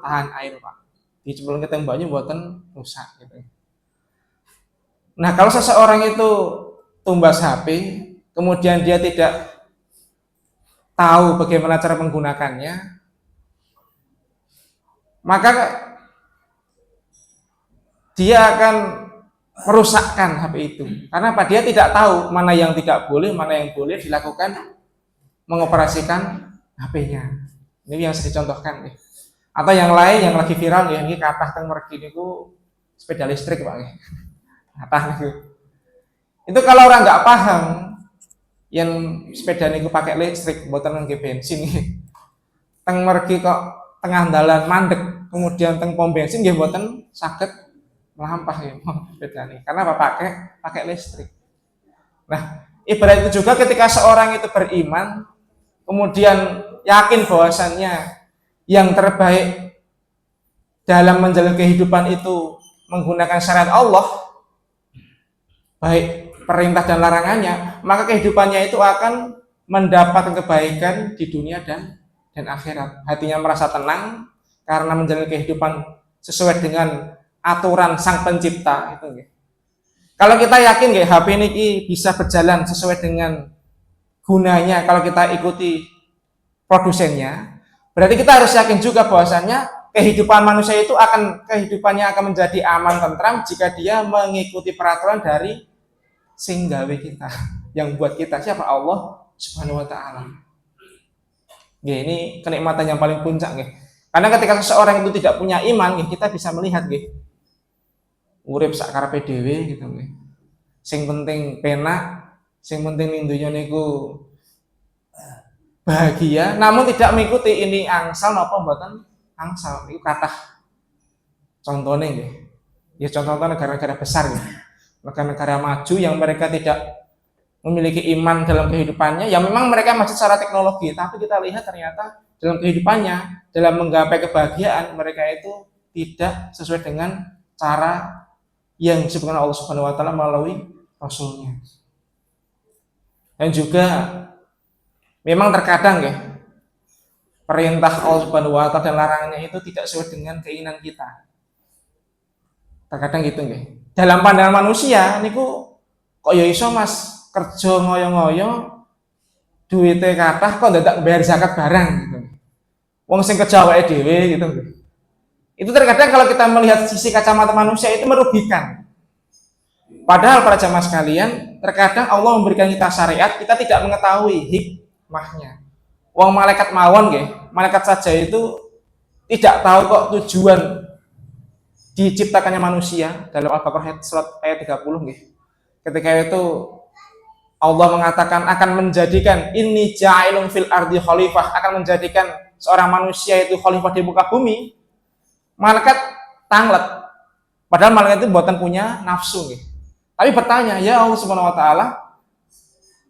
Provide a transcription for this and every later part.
tahan air Pak. Dicemplung ke tembaknya buatan rusak gitu. Nah kalau seseorang itu tumbas HP, kemudian dia tidak tahu bagaimana cara menggunakannya, maka dia akan merusakkan HP itu. Karena apa? Dia tidak tahu mana yang tidak boleh, mana yang boleh dilakukan mengoperasikan HP-nya. Ini yang saya contohkan nih. Atau yang lain yang lagi viral ya, ini kata teng mergi niku sepeda listrik Pak. Kata niku. Itu kalau orang nggak paham yang sepeda niku pakai listrik buatan nggih bensin teng mergi kok tengah dalan mandek kemudian teng pom bensin nggih buatan saged melampah ya sepeda nih. Karena apa? Pakai listrik. Nah, ibarat itu juga ketika seorang itu beriman kemudian yakin bahwasannya yang terbaik dalam menjalani kehidupan itu menggunakan syariat Allah, baik perintah dan larangannya, maka kehidupannya itu akan mendapat kebaikan di dunia dan akhirat. Hatinya merasa tenang karena menjalani kehidupan sesuai dengan aturan Sang Pencipta itu. Kalau kita yakin HP ini bisa berjalan sesuai dengan gunanya kalau kita ikuti produsennya, berarti kita harus yakin juga bahwasannya kehidupan manusia itu kehidupannya akan menjadi aman tentram jika dia mengikuti peraturan dari sing gawe kita, yang buat kita siapa? Allah Subhanahu wa taala. Ini kenikmatan yang paling puncak nggih. Karena ketika seseorang itu tidak punya iman, kita bisa melihat nggih. Urip sak karepe dhewe gitu nggih. Sing penting penak, sing penting ning donya niku bahagia, namun tidak mengikuti ini angsal napa mboten angsal. Itu kathah contohnya nggih. Ya contoh negara-negara besar nggih. Negara-negara maju yang mereka tidak memiliki iman dalam kehidupannya, ya memang mereka masih secara teknologi, tapi kita lihat ternyata dalam kehidupannya, dalam menggapai kebahagiaan, mereka itu tidak sesuai dengan cara yang disebutkan Allah Subhanahu wa taala melalui Rasulnya. Dan juga memang terkadang ya perintah Allah Subhanahu wa taala dan larangannya itu tidak sesuai dengan keinginan kita. Terkadang gitu nggih. Dalam pandangan manusia niku kok ya iso Mas kerja ngoyo-ngoyo duwite kathah kok ndak bayar zakat barang gitu. Wong sing kerja awake dhewe gitu. Itu terkadang kalau kita melihat sisi kacamata manusia itu merugikan. Padahal para jamaah sekalian, terkadang Allah memberikan kita syariat, kita tidak mengetahui hikmahnya. Wong malaikat mawon nggih, malaikat saja itu tidak tahu kok tujuan diciptakannya manusia dalam Al-Baqarah surat ayat 30 nggih. Ketika itu Allah mengatakan akan menjadikan inni ja'ilun fil ardi khalifah, akan menjadikan seorang manusia itu khalifah di muka bumi. Malaikat tanglet. Padahal malaikat itu buatan punya nafsu nih. Tapi bertanya, ya Allah Subhanahu wa taala,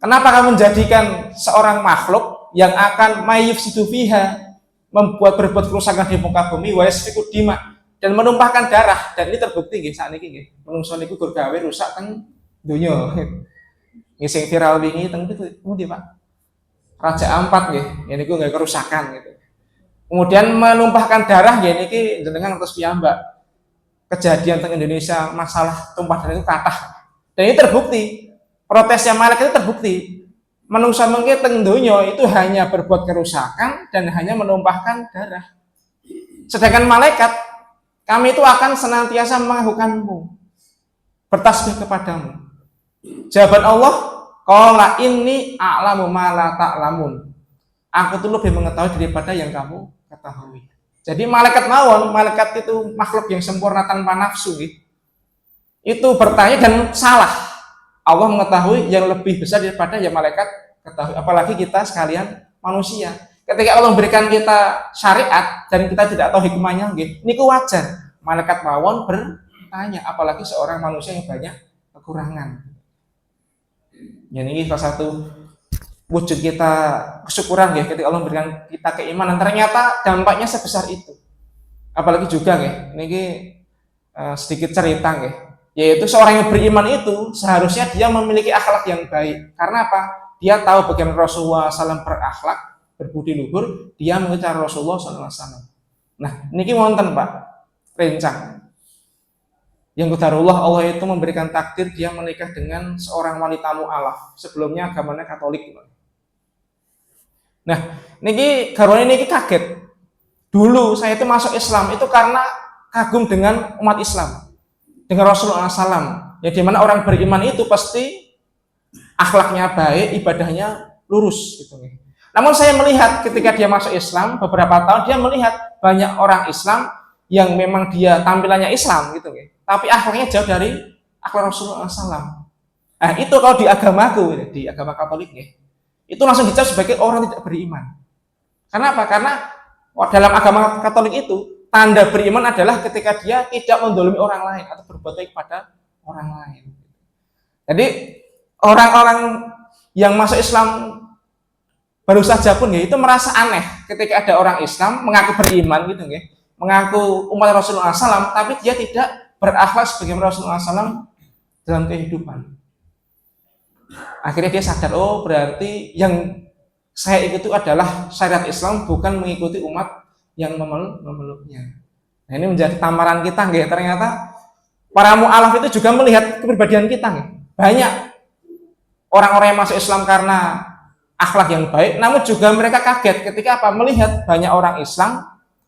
kenapa kamu menjadikan seorang makhluk yang akan mayyufsidu fiha, berbuat kerusakan di muka bumi, wa yasfiku dima, dan menumpahkan darah. Dan ini terbukti nggih sakniki nggih. Menungso niku gur gawe rusak teng donya. Ngising viral wingi teng pundi Pak? Raja Ampat nggih, niku nggih kerusakan gitu. Kemudian menumpahkan darah niki jenengan terus piyambak. Kejadian teng Indonesia masalah tumpah darah itu kathah. Dan ini terbukti. Protesnya malaikat itu terbukti. Manungsa mengke teng donya itu hanya berbuat kerusakan dan hanya menumpahkan darah. Sedangkan malaikat, kami itu akan senantiasa mengagukanmu, bertasbih kepadamu. Jawaban Allah, qala inni a'lamu ma la ta'lamun. Aku tuh lebih mengetahui daripada yang kamu ketahui. Jadi malaikat mawon, malaikat itu makhluk yang sempurna tanpa nafsu gitu. Itu bertanya dan salah. Allah mengetahui yang lebih besar daripada yang malaikat ketahui. Apalagi kita sekalian manusia. Ketika Allah memberikan kita syariat dan kita tidak tahu hikmahnya, ini wajar. Malaikat mawon bertanya, apalagi seorang manusia yang banyak kekurangan. Yang ini salah satu wujud kita kesyukuran ya, ketika Allah memberikan kita keimanan, ternyata dampaknya sebesar itu. Apalagi juga ya, ini sedikit cerita ya, yaitu seorang yang beriman itu seharusnya dia memiliki akhlak yang baik. Karena apa? Dia tahu bagaimana Rasulullah SAW berakhlak, berbudi luhur, dia mengikuti Rasulullah SAW. Nah, niki wonten Pak, rencang. Yang qadarullah Allah itu memberikan takdir dia menikah dengan seorang wanita mu'alaf. Sebelumnya agamanya Katolik. Nah, niki garwane niki kaget. Dulu saya itu masuk Islam itu karena kagum dengan umat Islam, dengan Rasulullah SAW. Ya dimana orang beriman itu pasti akhlaknya baik, ibadahnya lurus gitu. Namun saya melihat ketika dia masuk Islam beberapa tahun dia melihat banyak orang Islam yang memang dia tampilannya Islam gitu, tapi akhlaknya jauh dari akhlak Rasulullah SAW. Nah itu kalau di agamaku, di agama Katolik itu langsung dicap sebagai orang tidak beriman. Kenapa? Karena dalam agama Katolik itu tanda beriman adalah ketika dia tidak mendolimi orang lain atau berbuat baik pada orang lain. Jadi orang-orang yang masuk Islam baru saja pun itu merasa aneh ketika ada orang Islam mengaku beriman gitu, mengaku umat Rasulullah SAW, tapi dia tidak berakhlak sebagai Rasulullah SAW dalam kehidupan. Akhirnya dia sadar, oh berarti yang saya ikuti adalah syariat Islam, bukan mengikuti umat yang memeluknya. Nah, ini menjadi tamaran kita, ternyata para mu'alaf itu juga melihat kepribadian kita. Banyak orang-orang yang masuk Islam karena akhlak yang baik, namun juga mereka kaget ketika melihat banyak orang Islam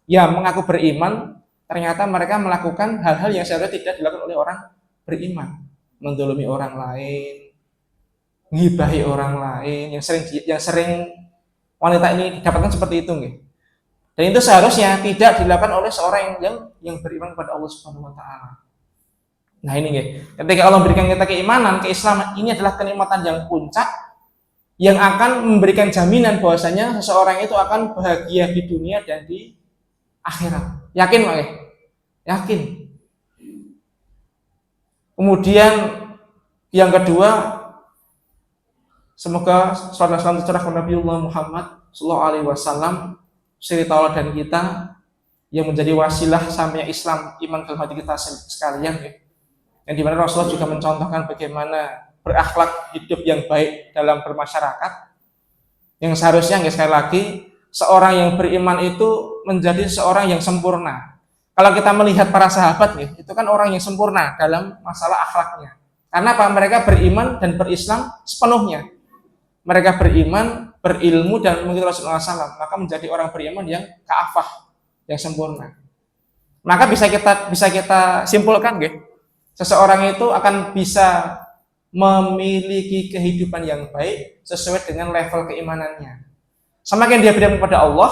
yang mengaku beriman, ternyata mereka melakukan hal-hal yang seharusnya tidak dilakukan oleh orang beriman, mendolimi orang lain, ngibahi orang lain, yang sering wanita ini dapatkan seperti itu, dan itu seharusnya tidak dilakukan oleh seorang yang beriman kepada Allah Subhanahu Wa Taala. Nah ini ketika Allah memberikan kita keimanan, keislaman, ini adalah kenikmatan yang puncak yang akan memberikan jaminan bahwasanya seseorang itu akan bahagia di dunia dan di akhirat. Yakin Pak? Yakin. Kemudian yang kedua, semoga sallallahu alaihi wasallam Nabiullah Muhammad sallallahu alaihi wasallam suri tauladan kita yang menjadi wasilah sampainya Islam iman dalam hati kita sekalian, yang dimana Rasulullah juga mencontohkan bagaimana berakhlak hidup yang baik dalam bermasyarakat, yang seharusnya sekali lagi seorang yang beriman itu menjadi seorang yang sempurna. Kalau kita melihat para sahabat itu kan orang yang sempurna dalam masalah akhlaknya. Karena apa? Mereka beriman dan berislam sepenuhnya. Mereka beriman, berilmu dan mengikuti Rasulullah SAW, maka menjadi orang beriman yang ka'afah, yang sempurna. Maka bisa kita simpulkan, seseorang itu akan bisa memiliki kehidupan yang baik sesuai dengan level keimanannya. Semakin dia beriman kepada Allah,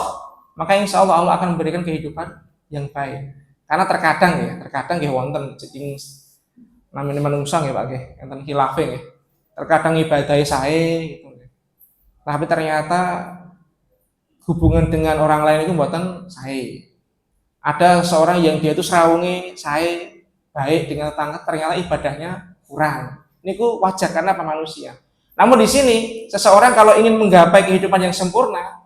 maka insya Allah Allah akan memberikan kehidupan yang baik. Karena terkadang wonten jadi namanya manungsa Pak enten khilafe terkadang ibadah sae gitu. Tapi ternyata hubungan dengan orang lain itu mboten sae. Ada seorang yang dia itu serawunge sae baik dengan tetangga, ternyata ibadahnya kurang. Ini wajar karena apa? Manusia. Namun di sini seseorang kalau ingin menggapai kehidupan yang sempurna,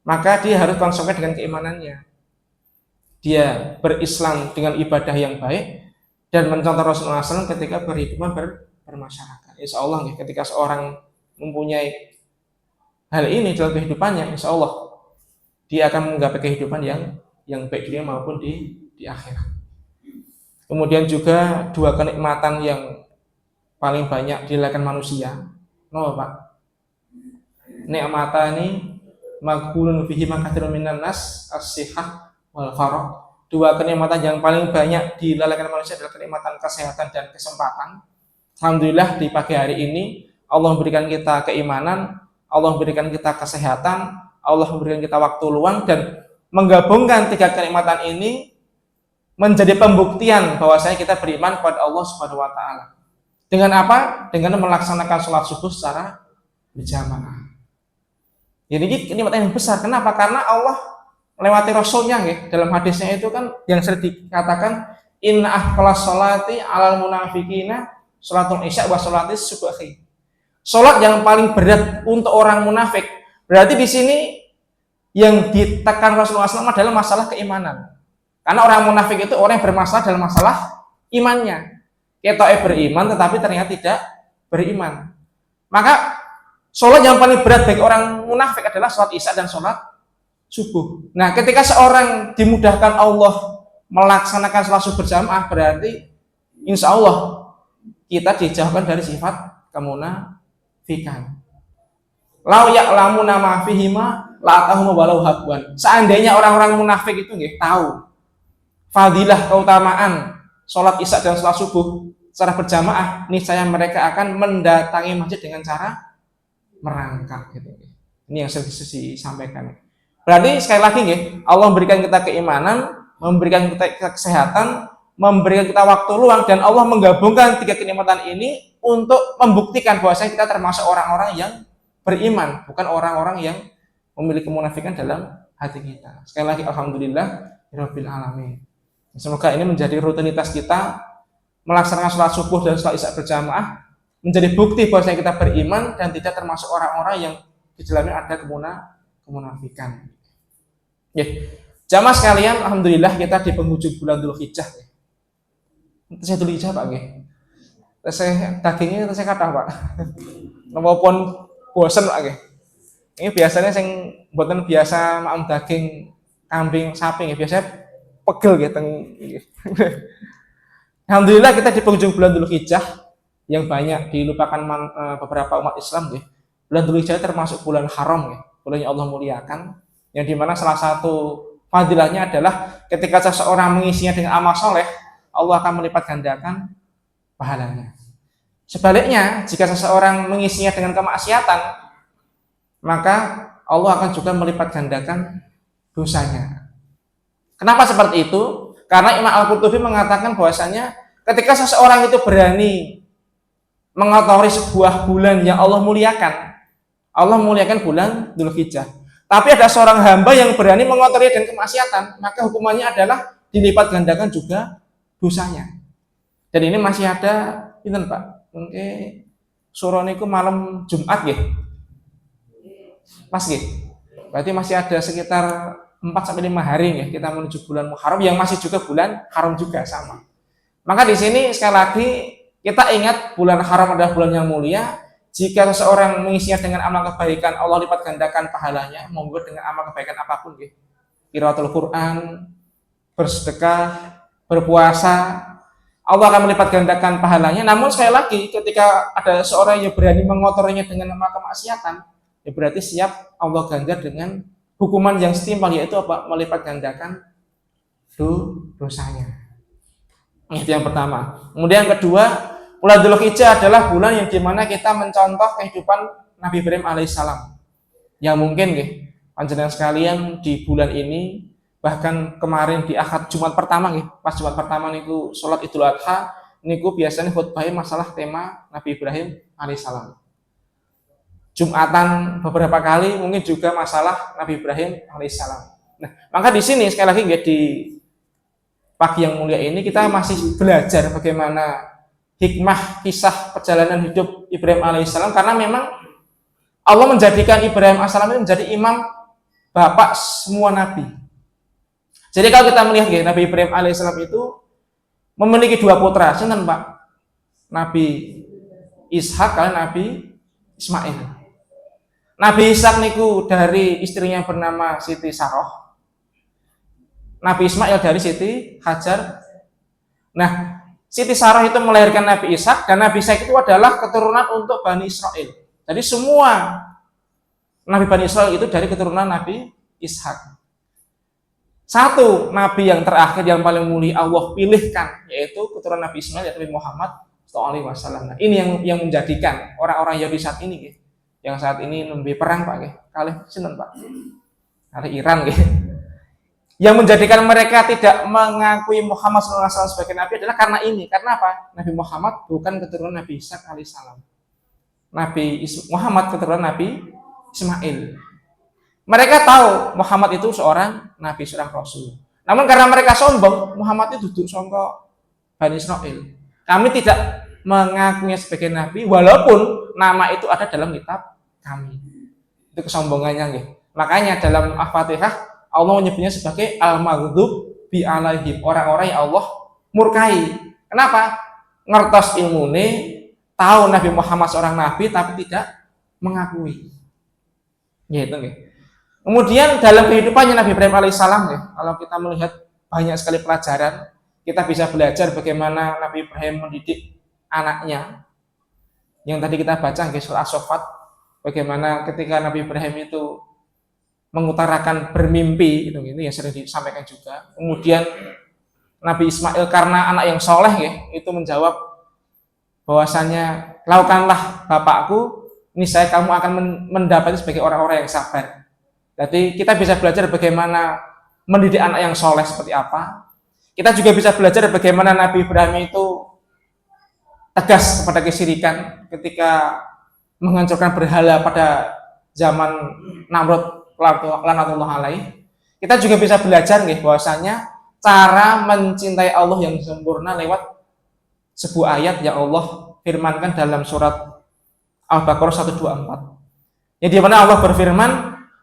maka dia harus konsekuensi dengan keimanannya. Dia berislam dengan ibadah yang baik dan mencontoh Rasulullah SAW ketika berhidupan bermasyarakat. Insya Allah ketika seorang mempunyai hal ini dalam kehidupannya, insya Allah dia akan menggapai kehidupan yang baik di dunia maupun di akhirat. Kemudian juga dua kenikmatan yang paling banyak dilakukan manusia. Pak? Nikmatani maghbunun fihi katsirun minan nas as-sihah wal faragh. Dua kenikmatan yang paling banyak dilalaikan manusia adalah kenikmatan kesehatan dan kesempatan. Alhamdulillah di pagi hari ini Allah memberikan kita keimanan, Allah memberikan kita kesehatan, Allah memberikan kita waktu luang, dan menggabungkan tiga kenikmatan ini menjadi pembuktian bahwasanya kita beriman kepada Allah Subhanahu Wa Taala. Dengan apa? Dengan melaksanakan sholat subuh secara berjamaah. Jadi ini kenikmatan yang besar. Kenapa? Karena Allah melewati Rasulnya dalam hadisnya itu kan yang sering dikatakan inna ahqalas sholati alal munafikina sholatul isya wa sholatis subhi. Sholat yang paling berat untuk orang munafik. Berarti di sini yang ditekan Rasulullah SAW adalah masalah keimanan. Karena orang munafik itu orang yang bermasalah dalam masalah imannya. Kita beriman tetapi ternyata tidak beriman. Maka sholat yang paling berat bagi orang munafik adalah sholat isya dan sholat subuh. Nah, ketika seorang dimudahkan Allah melaksanakan sholat subuh berjamaah, berarti insya Allah kita dijauhkan dari sifat kemunafikan. Lau ya'lamu nama fihima la atahum walau habwan. Seandainya orang-orang munafik itu nggih tahu fadilah keutamaan sholat isya dan sholat subuh secara berjamaah, niscaya mereka akan mendatangi masjid dengan cara merangkak gitu. Ini yang saya disampaikan. Berarti sekali lagi nggih, Allah memberikan kita keimanan, memberikan kita kesehatan, memberikan kita waktu luang, dan Allah menggabungkan tiga kenikmatan ini untuk membuktikan bahwasanya kita termasuk orang-orang yang beriman, bukan orang-orang yang memiliki kemunafikan dalam hati kita. Sekali lagi alhamdulillah rabbil alamin. Semoga ini menjadi rutinitas kita melaksanakan sholat subuh dan sholat isya berjamaah, menjadi bukti bahwasanya kita beriman dan tidak termasuk orang-orang yang di dalamnya ada kemunafikan. Ya, jamaah sekalian, alhamdulillah kita di penghujung bulan Dzulhijjah. Saya Dzulhijjah Pak nggih. Saya dagingnya saya kata Pak. Maupun bosen Pak nggih. Ini biasanya sing mboten biasa makan daging kambing, sapi nggih, biasanya pegel gitu. Alhamdulillah kita di penghujung bulan Dzulhijjah yang banyak dilupakan beberapa umat Islam nggih. Bulan Dzulhijjah termasuk bulan haram ya, bulan yang Allah muliakan, yang dimana salah satu fadilahnya adalah ketika seseorang mengisinya dengan amal soleh, Allah akan melipat gandakan pahalanya. Sebaliknya, jika seseorang mengisinya dengan kemaksiatan, maka Allah akan juga melipat gandakan dosanya. Kenapa seperti itu? Karena Imam Al-Qurtubi mengatakan bahwasanya ketika seseorang itu berani mengotori sebuah bulan yang Allah muliakan bulan Dzulhijjah. Tapi ada seorang hamba yang berani mengotori dan kemaksiatan, maka hukumannya adalah dilipat gandakan juga dosanya. Dan ini masih ada, pinten Pak? Mungkin sore niku malam Jumat nggih. Pas nggih. Berarti masih ada sekitar 4 sampai 5 hari ya kita menuju bulan Muharram yang masih juga bulan haram juga sama. Maka di sini sekali lagi kita ingat bulan haram adalah bulan yang mulia. Jika seseorang mengisinya dengan amal kebaikan, Allah lipat gandakan pahalanya, monggo dengan amal kebaikan apapun nggih. Qiraatul Quran, bersedekah, berpuasa, Allah akan melipat gandakan pahalanya. Namun sekali lagi ketika ada seorang yang berani mengotorinya dengan amal kemaksiatan, ya berarti siap Allah ganjar dengan hukuman yang setimpal, yaitu apa? Melipat gandakan dosanya. Itu yang pertama. Kemudian yang kedua, bulan Dzulhijjah adalah bulan yang dimana kita mencontoh kehidupan Nabi Ibrahim alaihissalam. Yang mungkin nggih, panjenengan sekalian di bulan ini, bahkan kemarin di Ahad Jumat pertama nggih, pas Jumat pertama niku salat Idul Adha, niku biasanya khutbahnya masalah tema Nabi Ibrahim alaihissalam. Jumatan beberapa kali mungkin juga masalah Nabi Ibrahim alaihissalam. Nah, maka di sini sekali lagi nggih, di pagi yang mulia ini kita masih belajar bagaimana hikmah kisah perjalanan hidup Ibrahim alaihissalam, karena memang Allah menjadikan Ibrahim alaihissalam itu menjadi imam bapak semua nabi. Jadi kalau kita melihat ya, Nabi Ibrahim alaihissalam itu memiliki 2 putra, sinten Pak? Nabi Ishak dan Nabi Ismail. Nabi Ishak niku dari istrinya bernama Siti Saroh. Nabi Ismail dari Siti Hajar. Nah, Siti Sarah itu melahirkan Nabi Ishak, dan Nabi Ishak itu adalah keturunan untuk Bani Israel. Jadi semua Nabi Bani Israel itu dari keturunan Nabi Ishak. Satu Nabi yang terakhir yang paling mulia Allah pilihkan, yaitu keturunan Nabi Ismail, yaitu Nabi Muhammad SAW. Nah, ini yang menjadikan orang-orang Yahudi saat ini, yang saat ini nembe perang Pak, kalih sinten Pak? Kalih Iran, yang menjadikan mereka tidak mengakui Muhammad SAW sebagai Nabi adalah karena ini. Karena apa? Nabi Muhammad bukan keturunan Nabi Ishak alaihissalam. Nabi Muhammad keturunan Nabi Ismail. Mereka tahu Muhammad itu seorang Nabi, seorang Rasul. Namun karena mereka sombong, Muhammad itu duduk songkok Bani Israel. Kami tidak mengakuinya sebagai Nabi, walaupun nama itu ada dalam kitab kami. Itu kesombongannya. Gitu. Makanya dalam Al-Fatihah, Allah menyebutnya sebagai al-maghdub bi alaihim, orang-orang yang Allah murkai. Kenapa? Ngertos ilmune, tahu Nabi Muhammad seorang nabi tapi tidak mengakui. Gitu nggih. Kemudian dalam kehidupannya Nabi Ibrahim alaihissalam ya, kalau kita melihat banyak sekali pelajaran, kita bisa belajar bagaimana Nabi Ibrahim mendidik anaknya. Yang tadi kita baca di surah As-Saffat, bagaimana ketika Nabi Ibrahim itu mengutarakan bermimpi, itu yang sering disampaikan juga. Kemudian Nabi Ismail karena anak yang soleh ya, itu menjawab bahwasanya lakukanlah bapakku, niscaya kamu akan mendapati sebagai orang-orang yang sabar. Jadi kita bisa belajar bagaimana mendidik anak yang soleh seperti apa. Kita juga bisa belajar bagaimana Nabi Ibrahim itu tegas kepada kesyirikan ketika menghancurkan berhala pada zaman Namrud laknatullah alaih. Kita juga bisa belajar nih bahwasanya cara mencintai Allah yang sempurna lewat sebuah ayat yang Allah firmankan dalam surat Al-Baqarah 124. Yang di mana Allah berfirman,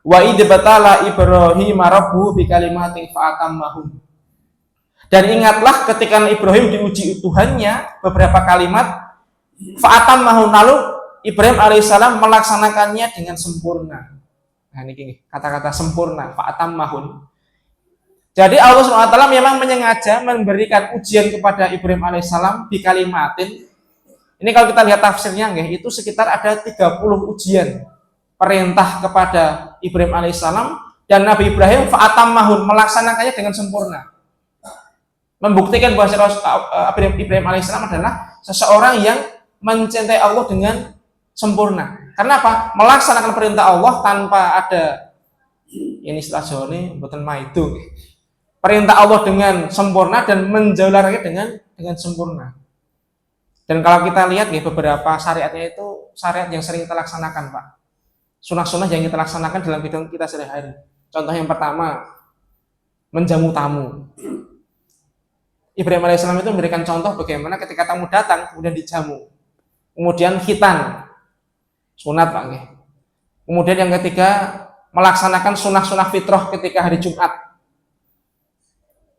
wa idbatala Ibrahim rabbuhu bikalimatin fa'atammahum. Dan ingatlah ketika Ibrahim diuji Tuhannya beberapa kalimat, fa'atammahum, lalu Ibrahim alaihissalam melaksanakannya dengan sempurna. Nah ini kata-kata sempurna, fa'atammahum. Jadi Allah SWT memang menyengaja memberikan ujian kepada Ibrahim alaihissalam bikalimatin. Ini kalau kita lihat tafsirnya itu sekitar ada 30 ujian perintah kepada Ibrahim alaihissalam, dan Nabi Ibrahim fa'atammahun, melaksanakannya dengan sempurna, membuktikan bahwa Ibrahim alaihissalam adalah seseorang yang mencintai Allah dengan sempurna. Karena apa? Melaksanakan perintah Allah tanpa ada ini istilah Jawa ini mboten maidu. Perintah Allah dengan sempurna dan menjauhi larangannya dengan sempurna. Dan kalau kita lihat beberapa syariatnya itu syariat yang sering kita laksanakan, Pak. Sunnah-sunnah yang kita laksanakan dalam kehidupan kita sehari-hari. Contoh yang pertama, menjamu tamu. Ibrahim alaihissalam itu memberikan contoh bagaimana ketika tamu datang kemudian dijamu. Kemudian khitan, sunat, Pak. Kemudian yang ketiga, melaksanakan sunnah-sunnah fitrah ketika hari Jumat.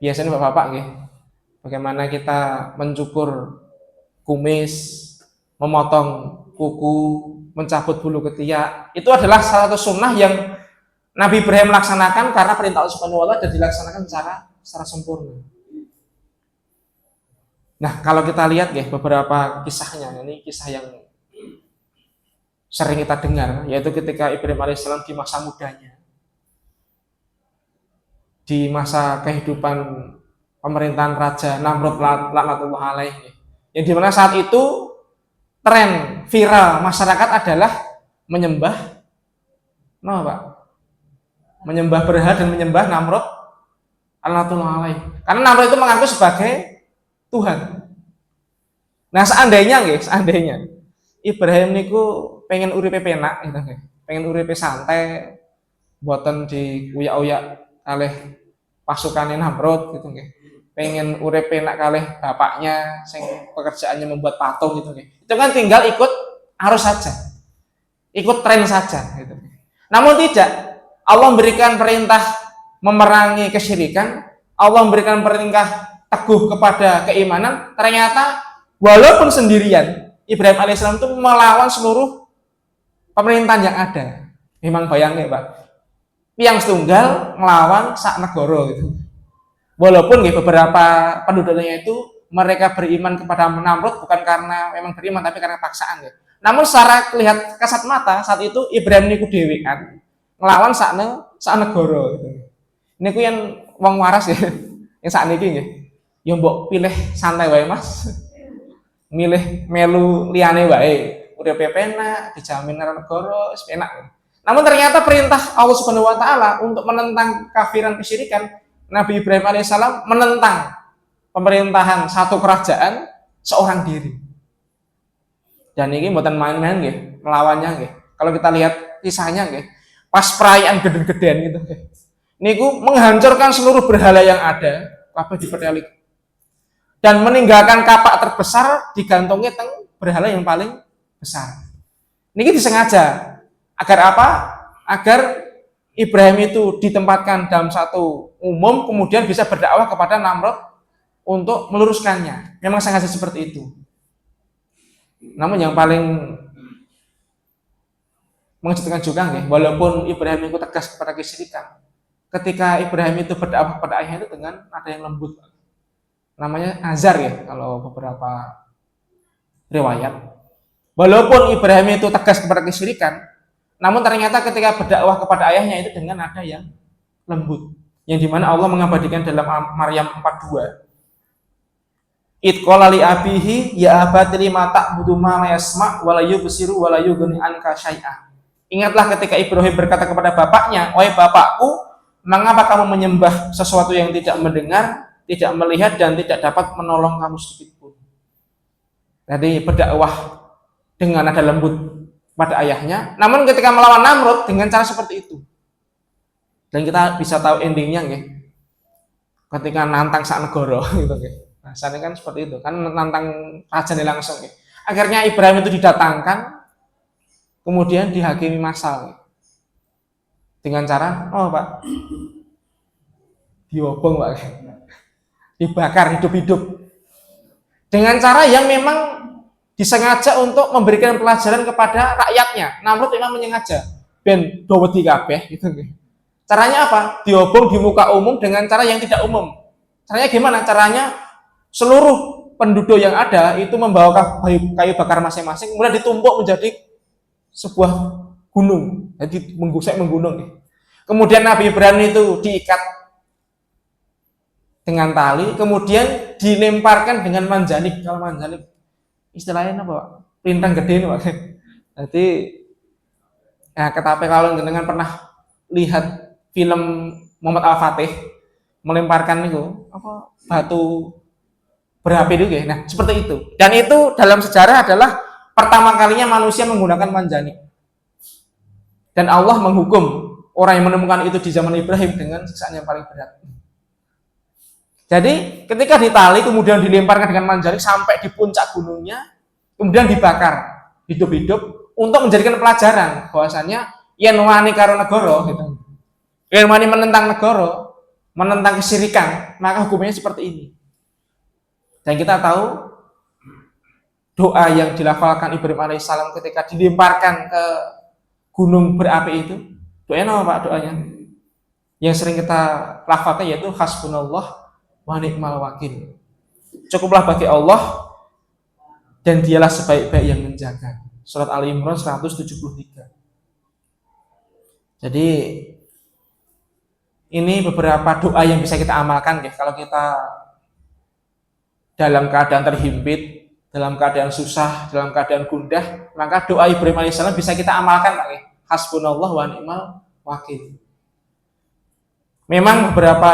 Biasanya Bapak-bapak, bagaimana kita mencukur kumis, memotong kuku, mencabut bulu ketiak, itu adalah salah satu sunnah yang Nabi Ibrahim laksanakan karena perintah Allah Subhanahu wa Ta'ala dan dilaksanakan secara sempurna. Nah, kalau kita lihat beberapa kisahnya, ini kisah yang sering kita dengar, yaitu ketika Ibrahim alaihissalam di masa mudanya, di masa kehidupan pemerintahan Raja Namrud laknatullah alaih, yang dimana saat itu tren viral masyarakat adalah menyembah menyembah berhala dan menyembah Namrud laknatullah alaih, karena Namrud itu mengaku sebagai Tuhan. Nah seandainya Ibrahim niku pengen uripe penak, pengen uripe santai, boten di uyak-uyak kalih pasukannya Namrud gitu, pengen urip penak kalih bapaknya sing pekerjaannya membuat patung gitu, itu kan tinggal ikut arus saja, ikut tren saja gitu. Namun tidak, Allah memberikan perintah memerangi kesyirikan, Allah memberikan perintah teguh kepada keimanan. Ternyata walaupun sendirian, Ibrahim alaihissalam itu melawan seluruh pemerintahan yang ada. Memang bayangnya Pak, yang setunggal melawan sak negara gitu. Walaupun beberapa penduduknya itu mereka beriman kepada Namrud bukan karena memang beriman, tapi karena paksaan. Namun secara lihat kasat mata saat itu Ibrahim niku dhewe kan melawan sak negara gitu. Niku yang wong waras yang saat niki ya mbok pilih santai wae Mas, milih melu liyane wae, udah pepenak, dijamin negara, wis penak. Namun ternyata perintah Allah Subhanahu wa Ta'ala untuk menentang kafiran kesyirikan, Nabi Ibrahim alaihissalam menentang pemerintahan satu kerajaan seorang diri. Dan ini bukan main-main melawannya. Kalau kita lihat kisahnya pas perayaan gede-gedean gitu, niku menghancurkan seluruh berhala yang ada, kabeh dipetelik. Dan meninggalkan kapak terbesar digantungnya teng berhala yang paling besar. Niki disengaja agar apa? Agar Ibrahim itu ditempatkan dalam satu umum, kemudian bisa berdakwah kepada Namrud untuk meluruskannya. Memang sengaja seperti itu. Namun yang paling mengejutkan juga nggih, walaupun Ibrahim itu tegas kepada kesyirikan. Ketika Ibrahim itu berdakwah kepada ayahnya itu dengan nada yang lembut. Namanya azar ya kalau beberapa riwayat. Walaupun Ibrahim itu tegas kepada kesyirikan, namun ternyata ketika berdakwah kepada ayahnya itu dengan nada yang lembut. Yang dimana Allah mengabadikan dalam Maryam 42. Itqala li abihi ya abati lima ta'budu ma la yasma' wa la yubsiru wa la yughni anka syai'a. Ingatlah ketika Ibrahim berkata kepada bapaknya, "Wahai bapakku, mengapa kamu menyembah sesuatu yang tidak mendengar, tidak melihat dan tidak dapat menolong kamu sedikit pun?" Jadi berdakwah dengan nada lembut pada ayahnya, namun ketika melawan Namrud dengan cara seperti itu. Dan kita bisa tahu endingnya nggih. Ketika nantang sak negara gitu nggih. Nah, saat ini kan seperti itu, kan nantang raja langsung. Ya. Akhirnya Ibrahim itu didatangkan, kemudian dihakimi massal. Dengan cara, oh Pak, diobong Pak, dibakar hidup-hidup. Dengan cara yang memang disengaja untuk memberikan pelajaran kepada rakyatnya. Namrud memang menyengaja, ben dowedi kabeh gitu. Caranya apa? Diobong di muka umum dengan cara yang tidak umum. Caranya gimana? Caranya seluruh penduduk yang ada itu membawa kayu bakar masing-masing, kemudian ditumpuk menjadi sebuah gunung, jadi menggunung. Kemudian Nabi Ibrahim itu diikat dengan tali, kemudian dilemparkan dengan manjanik. Kalau manjanik istilahnya apa Pak? Lintang gede ini Pak. Jadi ya ketape kalau dengan pernah lihat film Muhammad Al-Fatih melemparkan itu apa batu berapi itu ya. Nah, seperti itu. Dan itu dalam sejarah adalah pertama kalinya manusia menggunakan manjanik. Dan Allah menghukum orang yang menemukan itu di zaman Ibrahim dengan siksaan yang paling berat. Jadi, ketika ditali kemudian dilemparkan dengan manjanik sampai di puncak gunungnya, kemudian dibakar hidup-hidup untuk menjadikan pelajaran bahwasanya yen wani karo negara gitu. Yen wani menentang negara, menentang kesyirikan, maka hukumnya seperti ini. Dan kita tahu doa yang dilafalkan Ibrahim alaihissalam ketika dilemparkan ke gunung berapi itu, doanya apa Pak doanya? Yang sering kita lafalkan yaitu hasbunallah wa ni'mal wakil. Cukuplah bagi Allah dan dialah sebaik-baik yang menjaga. Surat Ali Imran 173. Jadi ini beberapa doa yang bisa kita amalkan ya kalau kita dalam keadaan terhimpit, dalam keadaan susah, dalam keadaan gundah, maka doa Ibrahim alaihissalam bisa kita amalkan Pak. Hasbunallah wa ni'mal wakil. Memang beberapa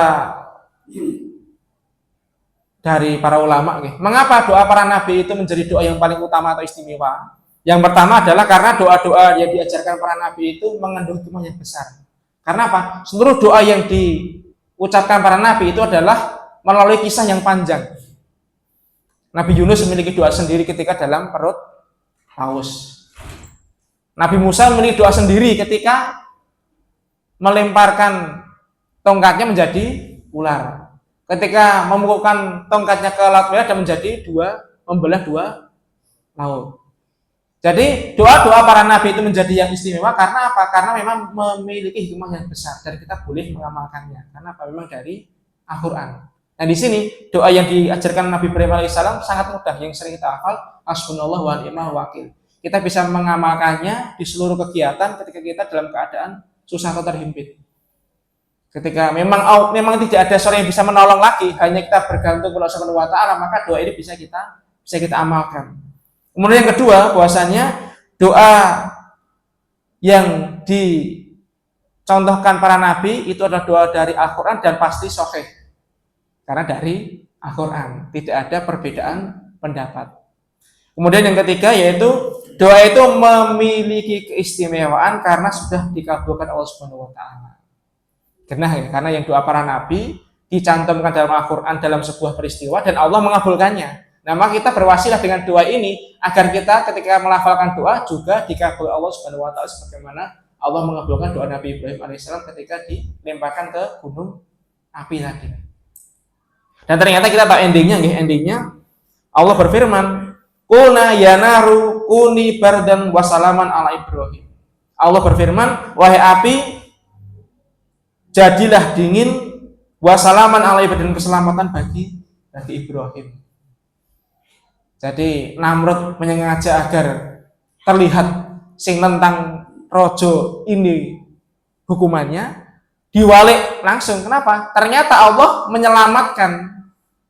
dari para ulama, mengapa doa para nabi itu menjadi doa yang paling utama atau istimewa? Yang pertama adalah karena doa-doa yang diajarkan para nabi itu mengandung hikmah yang besar. Karena apa? Seluruh doa yang diucapkan para nabi itu adalah melalui kisah yang panjang. Nabi Yunus memiliki doa sendiri ketika dalam perut paus. Nabi Musa memiliki doa sendiri ketika melemparkan tongkatnya menjadi ular. Ketika memukulkan tongkatnya ke laut merah dan menjadi membelah dua laut. Jadi doa-doa para nabi itu menjadi yang istimewa karena apa? Karena memang memiliki hikmah yang besar dan kita boleh mengamalkannya. Karena apa? Memang dari Al-Quran. Nah di sini doa yang diajarkan Nabi Ibrahim alaihissalam sangat mudah, yang sering kita hafal, hasbunallah wa ni'mal wakil. Kita bisa mengamalkannya di seluruh kegiatan ketika kita dalam keadaan susah atau terhimpit. Ketika memang tidak ada seorang yang bisa menolong lagi, hanya kita bergantung kepada Allah Subhanahu wa taala, maka doa ini bisa kita amalkan. Kemudian yang kedua, bahwasanya doa yang dicontohkan para nabi itu adalah doa dari Al-Quran dan pasti sahih. Karena dari Al-Quran tidak ada perbedaan pendapat. Kemudian yang ketiga yaitu doa itu memiliki keistimewaan karena sudah dikabulkan Allah Subhanahu wa taala. Karena yang doa para nabi dicantumkan dalam Al-Quran dalam sebuah peristiwa dan Allah mengabulkannya. Nah, maka kita berwasilah dengan doa ini agar kita ketika melafalkan doa juga dikabul Allah Subhanahu wa taala sebagaimana Allah mengabulkan doa Nabi Ibrahim alaihissalam ketika dilemparkan ke gunung api tadi. Dan ternyata kita tahu endingnya Allah berfirman, "Qulna ya naru kuni bardan wa salaman ala Ibrahim." Allah berfirman, wahai api, jadilah dingin, wasalaman alaihi, dan keselamatan bagi Ibrahim. Jadi Namrud menyengaja agar terlihat sing tentang rojo ini hukumannya diwalik langsung. Kenapa? Ternyata Allah menyelamatkan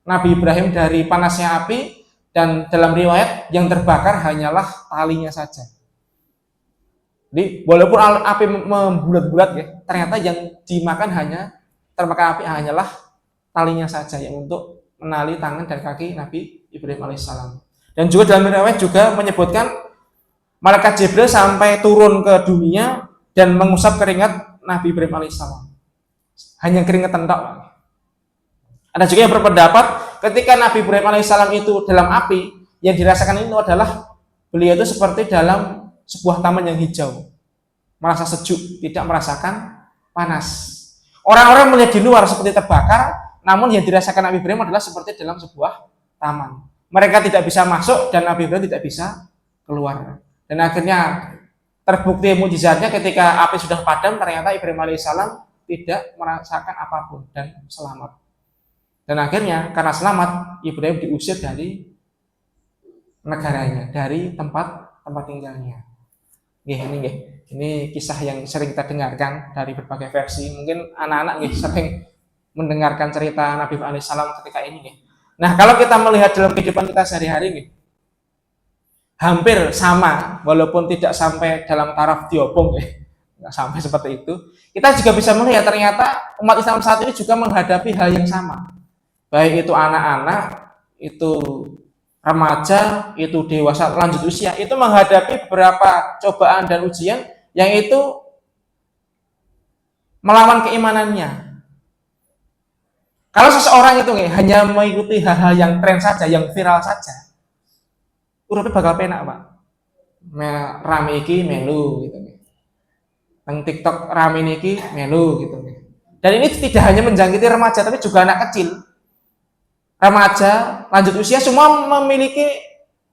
Nabi Ibrahim dari panasnya api, dan dalam riwayat yang terbakar hanyalah talinya saja. Jadi walaupun api membulat-bulat ya, ternyata yang dimakan terbakar api hanyalah talinya saja yang untuk menali tangan dan kaki Nabi Ibrahim alaihissalam. Dan juga dalam riwayat juga menyebutkan malaikat Jibril sampai turun ke dunia dan mengusap keringat Nabi Ibrahim alaihissalam. Hanya keringetan tok. Ada juga yang berpendapat ketika Nabi Ibrahim alaihissalam itu dalam api, yang dirasakan itu adalah beliau itu seperti dalam sebuah taman yang hijau, merasa sejuk, tidak merasakan panas. Orang-orang melihat di luar seperti terbakar, namun yang dirasakan Nabi Ibrahim adalah seperti dalam sebuah taman. Mereka tidak bisa masuk dan Nabi Ibrahim tidak bisa keluar. Dan akhirnya terbukti mukjizatnya ketika api sudah padam, ternyata Ibrahim alaihissalam tidak merasakan apapun dan selamat. Dan akhirnya karena selamat, Ibrahim diusir dari negaranya, dari tempat tinggalnya. Ini kisah yang sering kita dengarkan dari berbagai versi. Mungkin anak-anak sering mendengarkan cerita Nabi alaihissalam ketika ini. Nah, kalau kita melihat dalam kehidupan kita sehari-hari hampir sama, walaupun tidak sampai dalam taraf diobong nggak sampai seperti itu. Kita juga bisa melihat ternyata umat Islam saat ini juga menghadapi hal yang sama. Baik itu anak-anak, itu remaja, itu dewasa lanjut usia, itu menghadapi beberapa cobaan dan ujian yang itu melawan keimanannya. Kalau seseorang itu hanya mengikuti hal-hal yang tren saja, yang viral saja, uripnya bakal penak, Pak. Rame iki melu gitu. Teng TikTok rame niki melu gitu. Dan ini tidak hanya menjangkiti remaja, tapi juga anak kecil. Remaja, lanjut usia, semua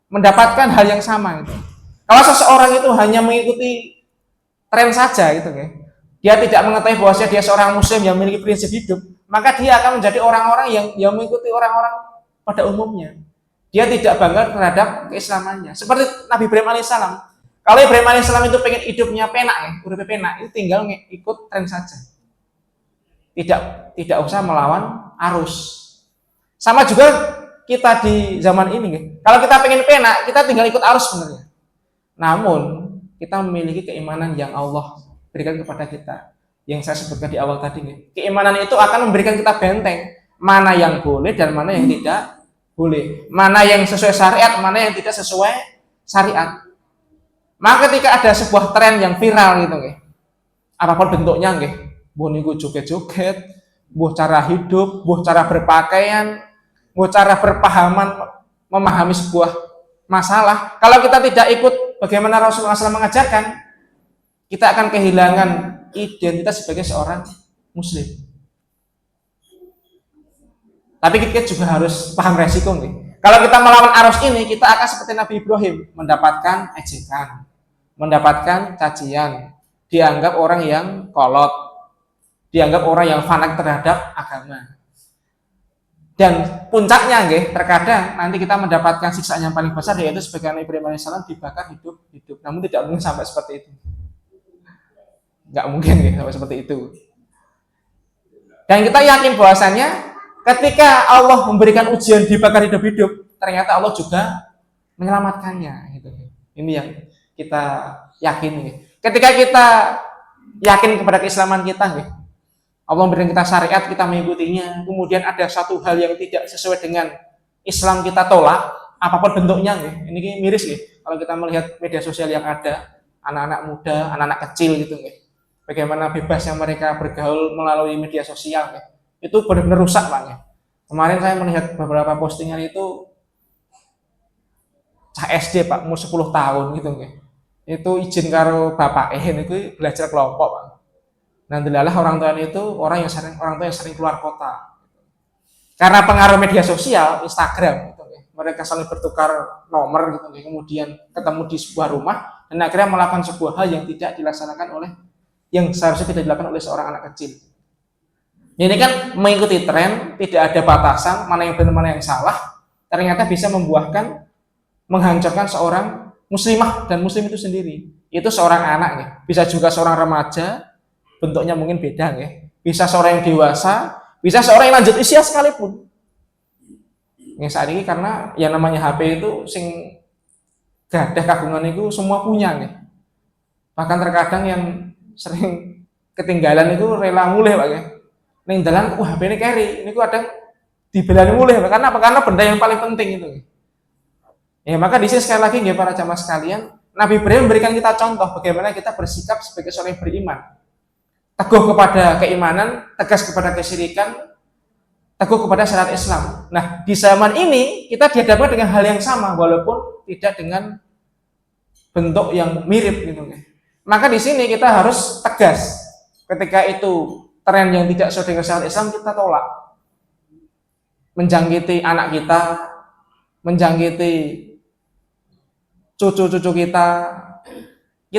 mendapatkan hal yang sama gitu. Kalau seseorang itu hanya mengikuti tren saja gitu, dia tidak mengetahui bahwasanya dia seorang muslim yang memiliki prinsip hidup, maka dia akan menjadi orang-orang yang mengikuti orang-orang pada umumnya. Dia tidak bangga terhadap keislamannya. Seperti Nabi Ibrahim alaihissalam. Kalau Ibrahim alaihissalam itu pengen hidupnya penak, uripnya penak, itu tinggal ikut tren saja. Tidak usah melawan arus. Sama juga kita di zaman ini, kalau kita pengen penak, kita tinggal ikut arus sebenarnya. Namun kita memiliki keimanan yang Allah berikan kepada kita, yang saya sebutkan di awal tadi. Keimanan itu akan memberikan kita benteng, mana yang boleh dan mana yang tidak boleh, mana yang sesuai syariat, mana yang tidak sesuai syariat. Maka ketika ada sebuah tren yang viral gitu, apapun bentuknya, buh niku joget-joget, buh cara hidup, buh cara berpakaian, buh cara berpahaman, memahami sebuah masalah. Kalau kita tidak ikut bagaimana Rasulullah SAW mengajarkan, kita akan kehilangan identitas sebagai seorang muslim. Tapi kita juga harus paham resiko. Kalau kita melawan arus ini, kita akan seperti Nabi Ibrahim, mendapatkan ejekan, mendapatkan cacian, dianggap orang yang kolot, dianggap orang yang fanatik terhadap agama. Dan puncaknya terkadang nanti kita mendapatkan siksaan yang paling besar, yaitu sebagai Nabi Ibrahim alaihissalam dibakar hidup-hidup. Namun tidak mungkin sampai seperti itu. Nggak mungkin sampai seperti itu. Dan kita yakin bahwasannya ketika Allah memberikan ujian dibakar hidup-hidup, ternyata Allah juga menyelamatkannya. Ini yang kita yakin. Ketika kita yakin kepada keislaman kita, Allah memberikan kita syariat, kita mengikutinya. Kemudian ada satu hal yang tidak sesuai dengan Islam, kita tolak, apapun bentuknya. Ini miris kalau kita melihat media sosial yang ada, anak-anak muda, anak-anak kecil gitu. Bagaimana bebasnya mereka bergaul melalui media sosial. Itu benar-benar rusak, Pak. Kemarin saya melihat beberapa postingan itu cah SD, Pak, umur 10 tahun gitu. Itu izin karo bapak itu belajar kelompok, Pak. Dan delalah orang tua itu orang tua yang sering keluar kota. Karena pengaruh media sosial, Instagram, mereka saling bertukar nomor kemudian ketemu di sebuah rumah, dan akhirnya melakukan sebuah hal yang tidak dilaksanakan oleh, yang seharusnya tidak dilakukan oleh seorang anak kecil. Ini kan mengikuti tren, tidak ada batasan mana yang benar mana yang salah, ternyata bisa membuahkan menghancurkan seorang muslimah dan muslim itu sendiri. Itu seorang anak ya, bisa juga seorang remaja, bentuknya mungkin beda ya. Bisa seorang yang dewasa, bisa seorang yang lanjut usia sekalipun. Yang saat ini karena yang namanya HP itu sing gadah kagungan itu semua punya nih. Bahkan terkadang yang sering ketinggalan itu rela mulih Pak ya. Ning dalan HP ini carry, ini kadang dibelani mulih karena apa? Karena benda yang paling penting itu. Ya, maka di sini sekali lagi ya para jamaah sekalian, Nabi Ibrahim memberikan kita contoh bagaimana kita bersikap sebagai seorang yang beriman. Teguh kepada keimanan, tegas kepada kesyirikan, teguh kepada syariat Islam. Nah, di zaman ini kita dihadapkan dengan hal yang sama walaupun tidak dengan bentuk yang mirip gitu. Maka di sini kita harus tegas. Ketika itu tren yang tidak sesuai dengan syariat Islam, kita tolak. Menjangkiti anak kita, menjangkiti cucu-cucu kita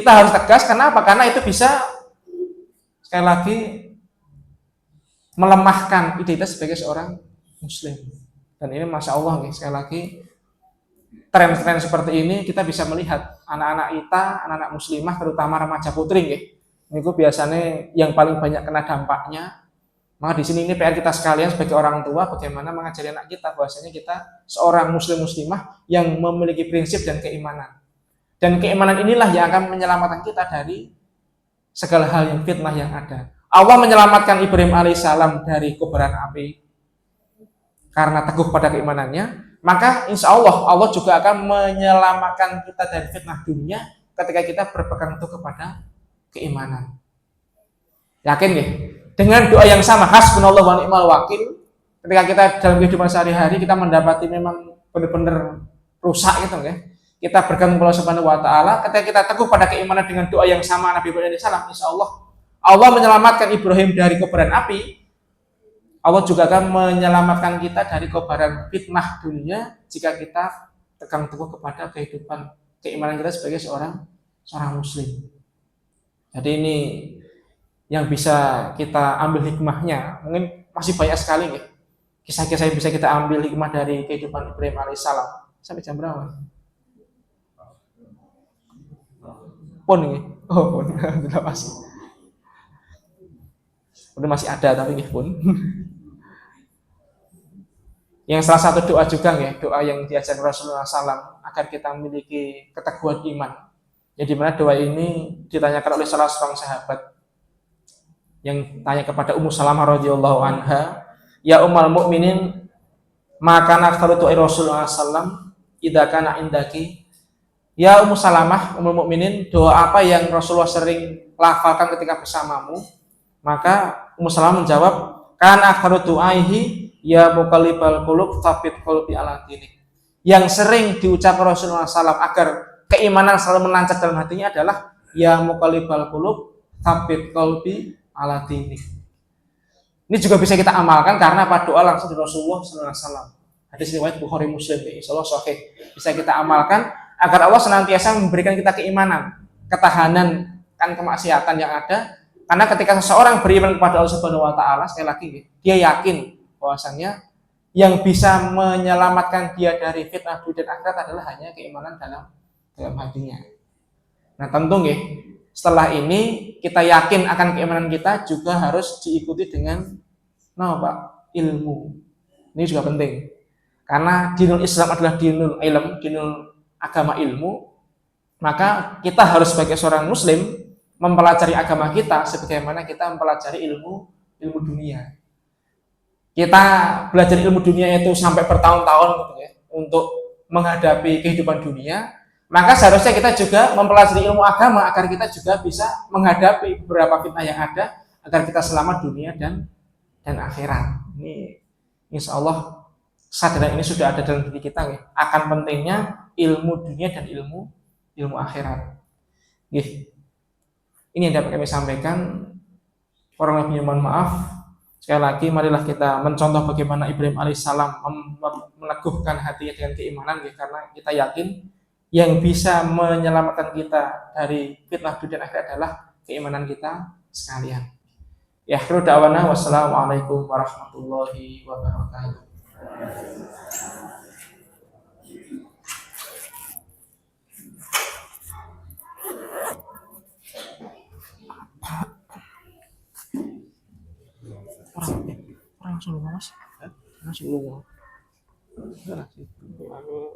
harus tegas. Kenapa? Karena itu bisa sekali lagi melemahkan identitas sebagai seorang muslim. Dan ini masya Allah nih, sekali lagi tren-tren seperti ini kita bisa melihat anak-anak kita, anak-anak muslimah terutama remaja putri nih. Ini biasanya yang paling banyak kena dampaknya. Maka di sini ini PR kita sekalian sebagai orang tua bagaimana mengajari anak kita bahwasanya kita seorang muslim muslimah yang memiliki prinsip dan keimanan. Dan keimanan inilah yang akan menyelamatkan kita dari segala hal yang fitnah yang ada. Allah menyelamatkan Ibrahim alaihissalam dari kobaran api karena teguh pada keimanannya, maka insya Allah juga akan menyelamatkan kita dari fitnah dunia ketika kita berpegang teguh kepada keimanan. Yakin nih? Dengan doa yang sama, hasbunallahu wa ni'mal wakil, ketika kita dalam kehidupan sehari-hari kita mendapati memang benar-benar rusak gitu ya. Kita bergantung kepada Allah Subhanahu wa taala, ketika kita teguh pada keimanan dengan doa yang sama Nabi Ibrahim alaihissalam, insyaallah Allah menyelamatkan Ibrahim dari kobaran api. Allah juga akan menyelamatkan kita dari kobaran fitnah dunia jika kita tegang teguh kepada kehidupan keimanan kita sebagai seorang muslim. Jadi ini yang bisa kita ambil hikmahnya, mungkin masih banyak sekali nih kisah-kisah yang bisa kita ambil hikmah dari kehidupan Ibrahim alaihissalam. Sampai jam berapa? Pun ini, pun tidak masih. Udah masih ada tapi nih pun. Yang salah satu doa juga ya, doa yang diajarkan Rasulullah SAW agar kita memiliki keteguhan iman. Yang dimana doa ini ditanyakan oleh salah seorang sahabat yang tanya kepada Ummu Salamah radhiyallahu anha, ya ummul mukminin, maka nakhtaru Rasulullah SAW idza kana indaki. Ya Ummu Salamah, ummul mukminin, doa apa yang Rasulullah sering lafalkan ketika bersamamu? Maka Ummu Salamah menjawab, kana akhtaru du'aihi ya muqallibal qulub tsabbit qalbi ala dinik. Yang sering diucapkan Rasulullah SAW agar keimanan selalu menancap dalam hatinya adalah ya muqallibal qulub tsabbit qalbi ala dinik. Ini juga bisa kita amalkan karena apa? Doa langsung dari Rasulullah SAW. Hadis riwayat Bukhari Muslim, insyaallah sahih. Bisa kita amalkan agar Allah senantiasa memberikan kita keimanan, ketahanan kan kemaksiatan yang ada. Karena ketika seseorang beriman kepada Allah Subhanahu wa taala, sekali lagi dia yakin bahwasanya yang bisa menyelamatkan dia dari fitnah dunia dan akhirat adalah hanya keimanan dalam hatinya. Nah, tentu nggih, setelah ini kita yakin akan keimanan kita juga harus diikuti dengan ilmu. Ini juga penting. Karena dinul Islam adalah dinul ilm, dinul agama ilmu, maka kita harus sebagai seorang muslim mempelajari agama kita sebagaimana kita mempelajari ilmu dunia. Kita belajar ilmu dunia itu sampai bertahun-tahun gitu ya, untuk menghadapi kehidupan dunia, maka seharusnya kita juga mempelajari ilmu agama agar kita juga bisa menghadapi beberapa fitnah yang ada agar kita selamat dunia dan akhirat. Ini insya Allah kesadaran ini sudah ada dalam diri kita ya, akan pentingnya ilmu dunia dan ilmu akhirat. Ini yang dapat kami sampaikan. Kurang lebihnya mohon maaf. Sekali lagi marilah kita mencontoh bagaimana Ibrahim alaihissalam meneguhkan hatinya dengan keimanan ya, karena kita yakin yang bisa menyelamatkan kita dari fitnah dunia dan akhirat adalah keimanan kita sekalian. Ya, akhiru da'wana wassalamualaikum warahmatullahi wabarakatuh. Orang langsung lu mas, langsung lu. Aku